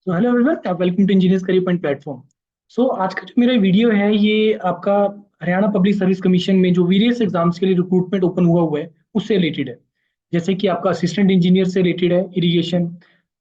तो hello everyone, welcome to engineers career point platform. So आज का जो मेरा वीडियो है ये आपका हरियाणा पब्लिक सर्विस कमीशन में जो वेरियस एग्जाम्स के लिए रिक्रूटमेंट ओपन हुआ है उससे रिलेटेड है। जैसे कि आपका असिस्टेंट इंजीनियर से रिलेटेड है, irrigation,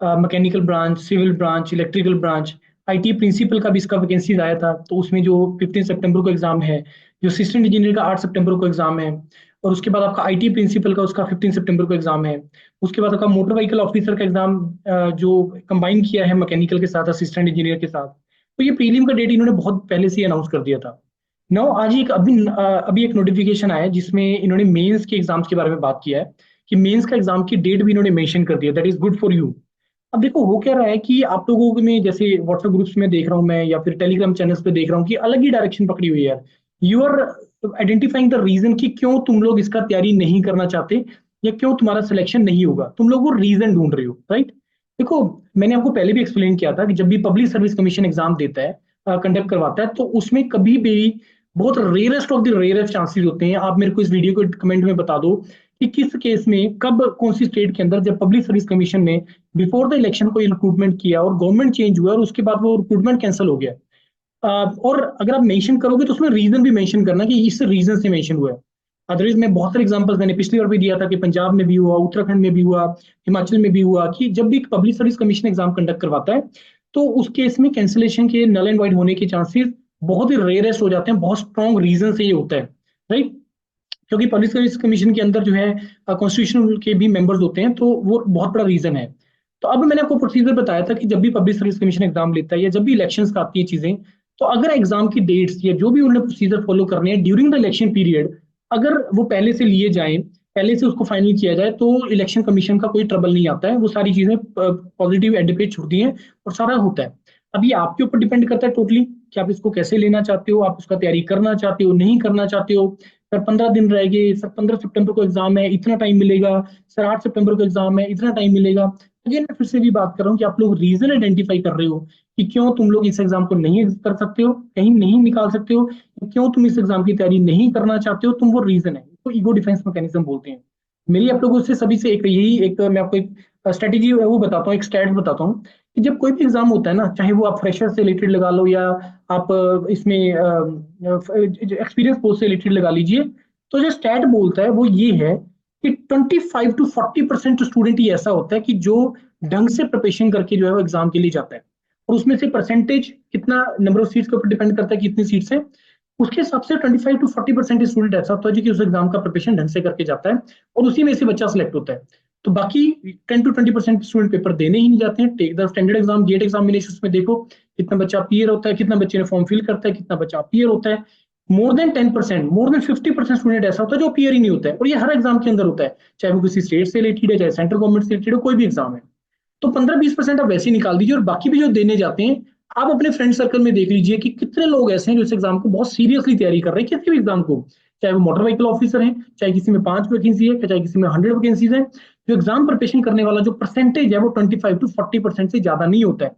mechanical branch, civil branch, electrical branch, IT principal का भी इसका वैकेंसीज आया था। तो उसमें जो 15 सितंबर को एग्जाम है, जो असिस्टेंट इंजीनियर का 8 सितंबर को एग्जाम है, और उसके बाद आपका आईटी प्रिंसिपल का उसका 15 सितंबर को एग्जाम है। उसके बाद आपका मोटर व्हीकल ऑफिसर का एग्जाम जो कंबाइन किया है मैकेनिकल के साथ, असिस्टेंट इंजीनियर के साथ। तो ये प्रीलिम का डेट इन्होंने बहुत पहले से ही अनाउंस कर दिया था। नाउ आज ही एक अभी एक नोटिफिकेशन आया है जिसमें इन्होंने मेंस के एग्जाम्स के बारे में बात किया है कि मेंस का एग्जाम की डेट भी इन्होंने मेंशन कर दिया। That is good for you. अब देखो हो क्या रहा है कि आप लोगों में जैसे व्हाट्सएप ग्रुप्स में देख रहा हूँ मैं या फिर टेलीग्राम चैनल्स पे देख रहा हूँ कि अलग ही डायरेक्शन पकड़ी हुई है यार। You are identifying the reason कि क्यों तुम लोग इसका तैयारी नहीं करना चाहते या क्यों तुम्हारा सिलेक्शन नहीं होगा। तुम लोग वो रीजन ढूंढ रहे हो, राइट। देखो, मैंने आपको पहले भी एक्सप्लेन किया था कि जब भी पब्लिक सर्विस कमीशन एग्जाम देता है, कंडक्ट करवाता है, तो उसमें कभी भी बहुत rarest of the rarest chances होते हैं। आप मेरे को इस वीडियो को कमेंट में बता दो कि किस केस में कब कौन सी स्टेट के अंदर जब पब्लिक सर्विस कमीशन ने बिफोर द इलेक्शन कोई रिक्रूटमेंट किया और गवर्नमेंट चेंज हुआ और उसके बाद वो रिक्रूटमेंट कैंसिल हो गया। और अगर आप मेंशन करोगे तो उसमें रीजन भी मेंशन करना कि इस रीजन से मेंशन हुआ है। अदरवाइज मैं बहुत सारे एग्जांपल्स मैंने पिछली बार भी दिया था कि पंजाब में भी हुआ, उत्तराखंड में भी हुआ, हिमाचल में भी हुआ कि जब भी public service commission exam conduct करवाता है तो उस केस में कैंसिलेशन के, नल एंड वाइड होने के चांसेस बहुत ही रेयरेस्ट हो जाते हैं। बहुत स्ट्रॉन्ग रीजन से ये होता है, राइट। क्योंकि पब्लिक सर्विस कमीशन के अंदर जो है कॉन्स्टिट्यूशनल के भी मेंबर्स होते हैं, तो वो बहुत बड़ा रीजन है। तो अब मैंने आपको प्रोसीजर बताया था कि जब भी पब्लिक सर्विस कमीशन एग्जाम लेता है या जब भी इलेक्शंस का आती है चीजें, तो अगर एग्जाम की डेट्स या जो भी उन्होंने प्रोसीजर फॉलो करने हैं ड्यूरिंग द इलेक्शन पीरियड, अगर वो पहले से लिए जाएं, पहले से उसको फाइनल किया जाए, तो इलेक्शन कमीशन का कोई ट्रबल नहीं आता है। वो सारी चीजें पॉजिटिव एंड पे छुड़ती हैं और सारा होता है। अब ये आपके ऊपर डिपेंड करता है टोटली कि आप इसको कैसे लेना चाहते हो, आप उसका तैयारी करना चाहते हो, नहीं करना चाहते हो। सर 15 दिन रह गए, सर 15 सितंबर को एग्जाम है, इतना टाइम मिलेगा। सर 8 सितंबर को एग्जाम है, इतना टाइम मिलेगा। अगेन मैं फिर से भी बात कर रहा हूँ कि आप लोग रीजन आइडेंटिफाई कर रहे हो कि क्यों तुम लोग इस एग्जाम को नहीं कर सकते हो, कहीं नहीं निकाल सकते हो, क्यों तुम इस एग्जाम की तैयारी नहीं करना चाहते हो। तुम वो रीजन है, तो ईगो डिफेंस मैकेनिज्म बोलते हैं। मेरी आप लोगों से सभी से एक यही एक मैं आपको एक स्ट्रेटेजी वो बताता हूँ, एक स्ट्रेट बताता हूँ कि जब कोई भी एग्जाम होता है ना, चाहे वो आप फ्रेशर से रिलेटेड लगा लो या आप इसमें एक्सपीरियंस पोस्ट से रिलेटेड लगा लीजिए, तो जो स्टैट बोलता है वो ये है कि 25 to 40% स्टूडेंट ही ऐसा होता है कि जो ढंग से प्रिपरेशन करके जो है वो एग्जाम के लिए जाता है। और उसमें से परसेंटेज कितना, नंबर ऑफ सीट्स के ऊपर डिपेंड करता है कितनी सीट्स है, उसके हिसाब से 25 to 40% स्टूडेंट ऐसा होता है जो कि उस एग्जाम का प्रिपरेशन ढंग से करके जाता है और उसी में से बच्चा सिलेक्ट होता है। तो बाकी 10 to 20% स्टूडेंट पेपर देने ही नहीं जाते हैं। Take the standard exam, GATE examination में देखो कितना बच्चा पीयर होता है, कितना बच्चे ने फॉर्म फिल करता है, कितना बच्चा पीयर होता है। More than 10%, more than 50% student ऐसा होता है जो पीयर ही नहीं होता है। और ये हर एग्जाम के अंदर होता है, चाहे वो किसी स्टेट से रिलेटेड है, चाहे सेंट्रल गवर्नमेंट से रिलेटेड हो, कोई भी एग्जाम है। तो 15-20% आप वैसे ही निकाल दीजिए और बाकी भी जो देने जाते हैं, आप अपने फ्रेंड सर्कल में देख लीजिए कि कितने लोग ऐसे हैं जो इस एग्जाम को बहुत सीरियसली तैयारी कर रहे हैं, किसी भी एग्जाम को। चाहे वो मोटर व्हीकल ऑफिसर है, चाहे किसी में 5 वैकेंसी है, चाहे किसी में 100 वैकेंसीज है। जो एग्जाम प्रिपरेशन करने वाला जो परसेंटेज है वो 25 to 40% से ज्यादा नहीं होता है।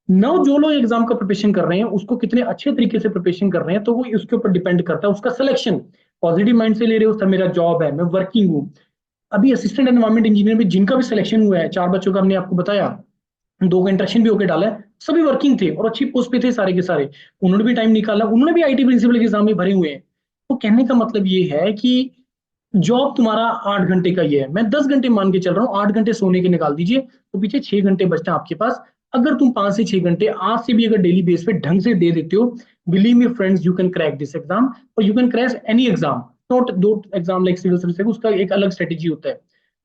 नौ जो लोग एग्जाम का प्रिपरेशन कर रहे हैं उसको कितने अच्छे तरीके से प्रिपरेशन कर रहे हैं, तो वो उसके ऊपर डिपेंड करता है उसका सिलेक्शन। पॉजिटिव माइंड से ले रहे हो, सर मेरा जॉब है, मैं वर्किंग हूँ। अभी असिस्टेंट एनवायरमेंट इंजीनियर में जिनका भी सिलेक्शन हुआ है, 4 बच्चों का हमने आपको बताया, 2 का इंडक्शन भी होकर डाला है, सभी वर्किंग थे और अच्छी पोस्ट पे थे सारे के सारे। उन्होंने भी टाइम निकाला, उन्होंने भी आईटी प्रिंसिपल के एग्जाम में भरे हुए हैं। तो कहने का मतलब ये है कि जॉब तुम्हारा 8 घंटे का ही है, मैं 10 घंटे मान के चल रहा हूँ, 8 घंटे सोने के निकाल दीजिए तो पीछे 6 घंटे बचते हैं आपके पास। अगर तुम 5 से 6 घंटे आज से भी अगर डेली बेस पे ढंग से दे देते हो, believe me friends, you can crack this exam और you can crash any exam. Not though exam like civil service, उसका एक अलग स्ट्रेटेजी होता है।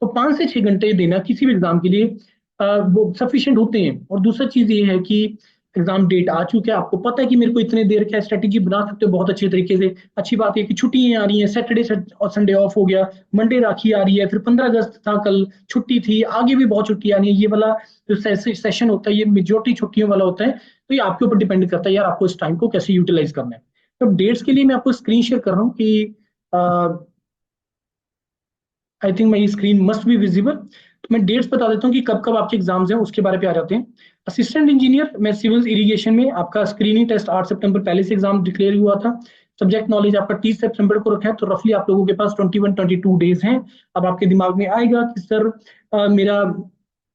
तो 5 से 6 घंटे देना किसी भी एग्जाम के लिए वो सफिशियंट होते हैं। और दूसरा चीज ये है कि एग्जाम डेट आ चुका है, आपको पता है कि मेरे को इतने देर का स्ट्रेटेजी बना सकते हो बहुत अच्छे तरीके से। अच्छी बात है कि छुट्टियां आ रही हैं, सैटरडे और संडे ऑफ हो गया, मंडे राखी आ रही है, फिर 15 अगस्त था कल, छुट्टी थी, आगे भी बहुत छुट्टी आ रही है। ये वाला जो सेशन होता है ये मेजोरिटी छुट्टियों वाला होता है। तो ये आपके ऊपर डिपेंड करता है यार आपको इस टाइम को कैसे यूटिलाइज करना है। तो डेट्स के लिए मैं आपको स्क्रीन शेयर कर रहा हूँ कि I think my screen must be visible. तो मैं डेट्स बता देता हूँ कि कब कब आपके एग्जाम्स हैं, उसके बारे पे आ जाते हैं। असिस्टेंट इंजीनियर में सिविल इरिगेशन में आपका स्क्रीनिंग टेस्ट 8 सितंबर पहले से एग्जाम डिक्लेयर हुआ था। सब्जेक्ट नॉलेज आपका 30 सितंबर को रखा है, तो रफली आप लोगों के पास 21-22 डेज हैं। अब आपके दिमाग में आएगा कि सर मेरा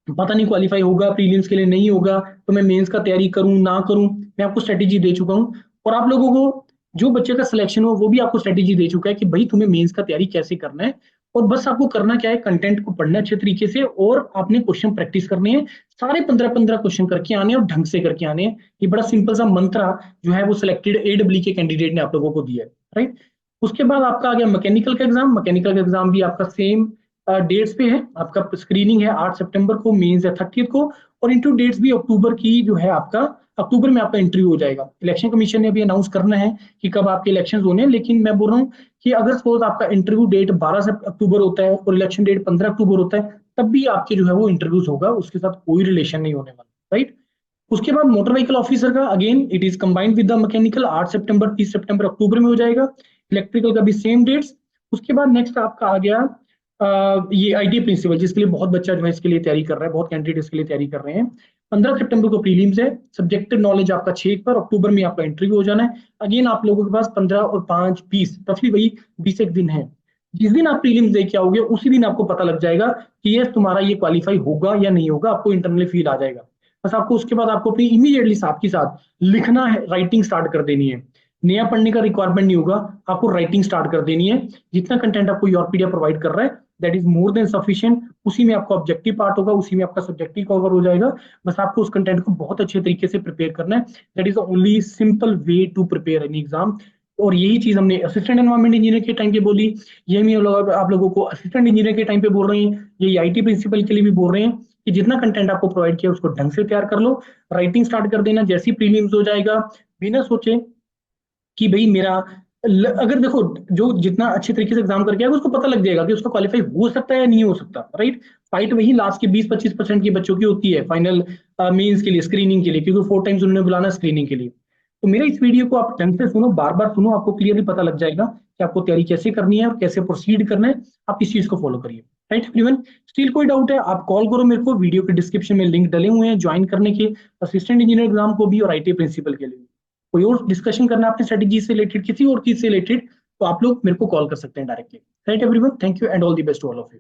पता नहीं क्वालिफाई होगा प्रीलिम्स के लिए, नहीं होगा तो मैं मेंस का तैयारी करूं ना करूं, मैं आपको स्ट्रेटेजी दे चुका हूं। और आप लोगों को, जो बच्चे का सिलेक्शन हो वो भी आपको स्ट्रेटेजी दे चुका है कि भाई तुम्हें मेंस का तैयारी कैसे करना है। और बस आपको करना क्या है, कंटेंट को पढ़ना अच्छे तरीके से और आपने क्वेश्चन प्रैक्टिस करने हैं। सारे 15-15 क्वेश्चन करके आने हैं और ढंग से करके आने हैं। ये बड़ा सिंपल सा मंत्रा जो है वो सिलेक्टेड AEE के कैंडिडेट ने आप लोगों को दिया है, राइट। उसके बाद आपका आ गया मैकेनिकल का एग्जाम। मैकेनिकल का एग्जाम भी आपका सेम डेट्स पे है। आपका स्क्रीनिंग है 8 सितंबर को, मेंस है 30 को, और इंटू डेट्स भी अक्टूबर की जो है आपका, अक्टूबर में आपका इंटरव्यू हो जाएगा। इलेक्शन कमीशन ने अभी अनाउंस करना है कि कब आपके इलेक्शन होने हैं, लेकिन मैं बोल रहा हूँ कि अगर सपोज आपका इंटरव्यू डेट 12 से अक्टूबर होता है और इलेक्शन डेट 15 अक्टूबर होता है, तब भी आपके जो है वो इंटरव्यूज होगा, उसके साथ कोई रिलेशन नहीं होने वाला, राइट। उसके बाद मोटर व्हीकल ऑफिसर का again it is combined with the mechanical, 8 सितंबर 30 सितंबर अक्टूबर में हो जाएगा। इलेक्ट्रिकल का भी सेम डेट्स। उसके बाद नेक्स्ट आपका आ गया ये आईटी प्रिंसिपल, जिसके लिए बहुत बच्चा जो है इसके लिए तैयारी कर रहा है, बहुत कैंडिडेट इसके लिए तैयारी कर रहे हैं। 15 सितंबर को प्रीलिम्स है। सब्जेक्टिव नॉलेज आपका 6 पर, अक्टूबर में आपका इंटरव्यू हो जाना है। अगेन आप लोगों के पास 15 और 5 20 रफली वही 20 एक दिन है। जिस दिन आप प्रीलिम्स दे के आओगे उसी दिन आपको पता लग जाएगा कि ये तुम्हारा ये क्वालिफाई होगा या नहीं होगा, आपको इंटरनली फील आ जाएगा। बस आपको उसके बाद आपको अपनी इमीडिएटली साथ के साथ लिखना है, राइटिंग स्टार्ट कर देनी है। नया पढ़ने का रिक्वायरमेंट नहीं होगा, आपको राइटिंग स्टार्ट कर देनी है। जितना कंटेंट आपको योरपीडिया प्रोवाइड कर रहा है that is more than sufficient. उसी में आपका ऑब्जेक्टिव पार्ट होगा, उसी में आपका सब्जेक्टिव कवर हो जाएगा। बस आपको उस कंटेंट को बहुत अच्छे तरीके से प्रिपेयर करना है। That is the only simple way to prepare any exam. और यही चीज हमने असिस्टेंट एनवायरमेंट इंजीनियर के टाइम पे बोली, यही हम आप लोगों को असिस्टेंट इंजीनियर के टाइम पे बोल रहे हैं, यही आईटी प्रिंसिपल के लिए भी बोल रहे हैं कि जितना कंटेंट आपको प्रोवाइड किया उसको ढंग से तैयार कर लो। राइटिंग स्टार्ट कर देना जैसे ही प्रीलिम्स हो जाएगा, बिना सोचे कि भाई मेरा अगर देखो जो जितना अच्छे तरीके से एग्जाम करके आएगा उसको पता लग जाएगा कि उसका क्वालिफाई हो सकता है या नहीं हो सकता, राइट। फाइट वही लास्ट के 20-25% की बच्चों की होती है फाइनल मेंस के लिए, स्क्रीनिंग के लिए, क्योंकि 4 टाइम्स उन्होंने बुलाना स्क्रीनिंग के लिए। तो मेरे इस वीडियो को आप ढंग से सुनो, बार बार सुनो, आपको क्लियरली पता लग जाएगा कि आपको तैयारी कैसे करनी है और कैसे प्रोसीड करना है। आप इस चीज को फॉलो करिए, राइट एवरीवन। स्टिल कोई डाउट है आप कॉल करो मेरे को, वीडियो के डिस्क्रिप्शन में लिंक डले हुए हैं ज्वाइन करने के, असिस्टेंट इंजीनियर एग्जाम को भी और आईटी प्रिंसिपल के लिए। कोई और डिस्कशन करना है अपनी स्ट्रेटेजी से रिलेटेड, किसी और चीज से रिलेटेड, तो आप लोग मेरे को कॉल कर सकते हैं directly, right everyone. Thank you and all the best to all of you.